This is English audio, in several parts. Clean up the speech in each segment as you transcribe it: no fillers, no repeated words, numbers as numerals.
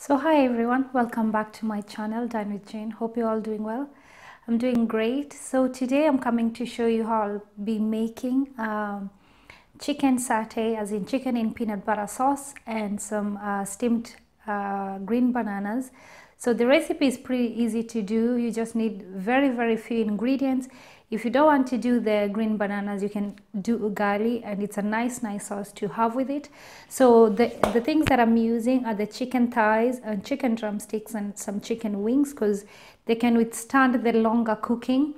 So hi everyone, welcome back to my channel Dine with Jane. Hope you're all doing well. I'm doing great. So today I'm coming to show you how I'll be making chicken satay, as in chicken in peanut butter sauce, and some steamed green bananas. So the recipe is pretty easy to do. You just need very few ingredients. If you don't want to do the green bananas, you can do ugali, and it's a nice sauce to have with it. So the things that I'm using are the chicken thighs and chicken drumsticks and some chicken wings, because they can withstand the longer cooking,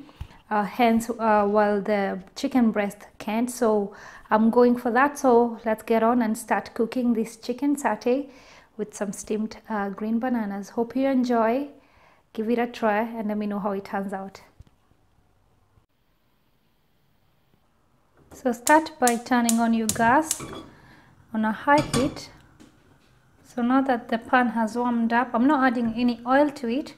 while the chicken breast can't. So I'm going for that. So let's get on and start cooking this chicken satay with some steamed green bananas. Hope you enjoy. Give it a try and let me know how it turns out. So start by turning on your gas on a high heat. So now that the pan has warmed up, I'm not adding any oil to it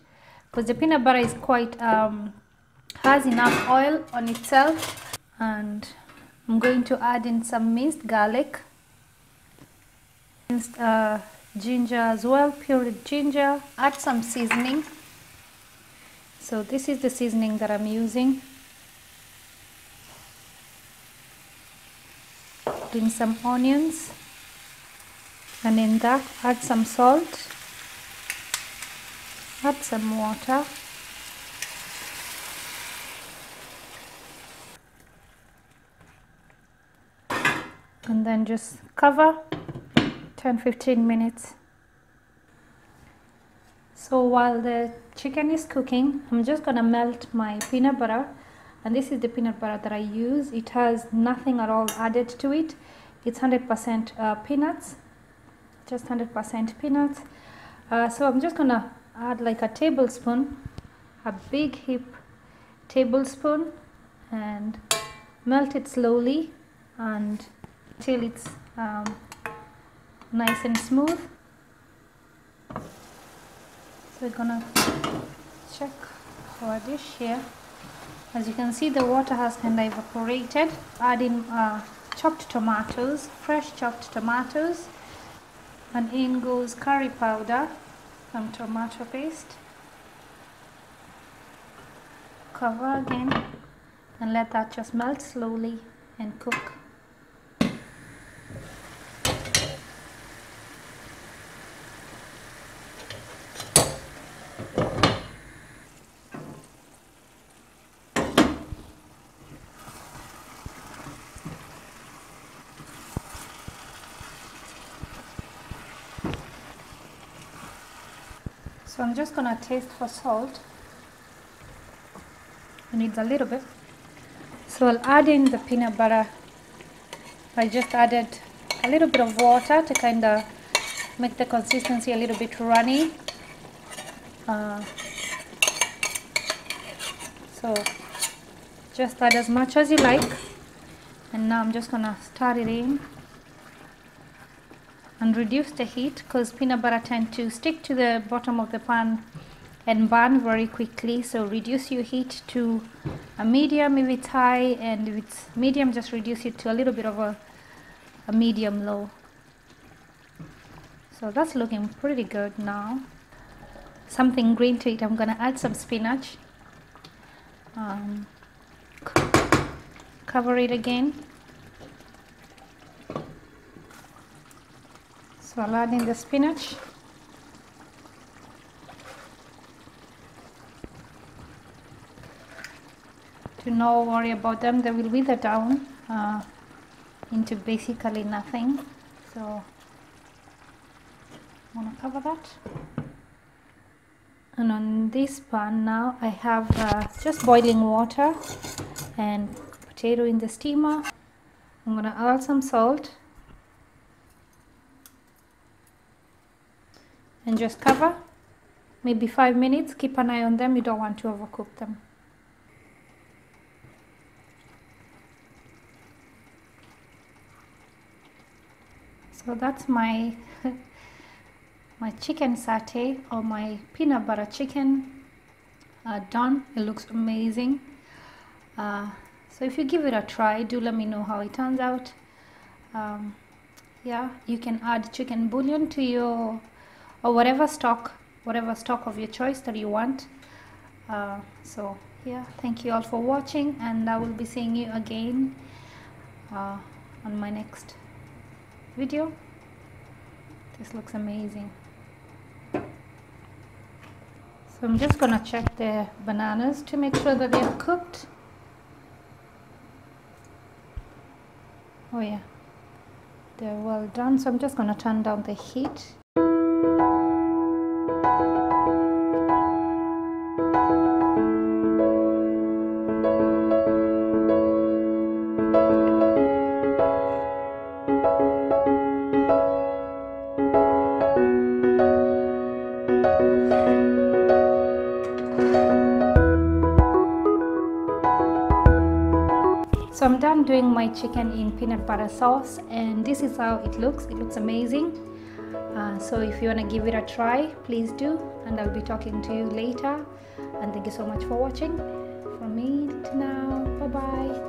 because the peanut butter is quite has enough oil on itself. And I'm going to add in some minced garlic, minced ginger as well, pureed ginger. Add some seasoning. So this is the seasoning that I'm using. Add in some onions, and in that add some salt, add some water, and then just cover 10-15 minutes. So while the chicken is cooking, I'm just gonna melt my peanut butter, and this is the peanut butter that I use. It has nothing at all added to it. It's 100% peanuts, just 100% peanuts. So I'm just gonna add like a tablespoon, a big heap tablespoon, and melt it slowly and until it's nice and smooth. So we're gonna check our dish here. As you can see, the water has kind of evaporated. Add in chopped tomatoes, fresh chopped tomatoes, and in goes curry powder, some tomato paste. Cover again and let that just melt slowly and cook. So I'm just gonna taste for salt. It needs a little bit. So I'll add in the peanut butter. I just added a little bit of water to kind of make the consistency a little bit runny. So just add as much as you like. And now I'm just gonna stir it in and reduce the heat, because peanut butter tend to stick to the bottom of the pan and burn very quickly. So reduce your heat to a medium if it's high, and if it's medium, just reduce it to a little bit of a medium low. So that's looking pretty good now. Something green to it. I'm gonna add some spinach. Cover it again. So I'll add in the spinach. Do not worry about them, they will wither down into basically nothing. So I'm gonna cover that. And on this pan now I have just boiling water and potato in the steamer. I'm gonna add some salt and just cover maybe 5 minutes. Keep an eye on them, you don't want to overcook them. So that's my my chicken satay, or my peanut butter chicken, done. It looks amazing. So if you give it a try, do let me know how it turns out. Yeah, you can add chicken bouillon to your or whatever stock of your choice that you want. So yeah, thank you all for watching, and I will be seeing you again on my next video. This looks amazing. So I'm just gonna check the bananas to make sure that they're cooked. Oh yeah, they're well done. So I'm just gonna turn down the heat. So I'm done doing my chicken in peanut butter sauce, and this is how it looks. It looks amazing. So if you want to give it a try, please do, and I'll be talking to you later. And thank you so much for watching. From me to now, bye bye.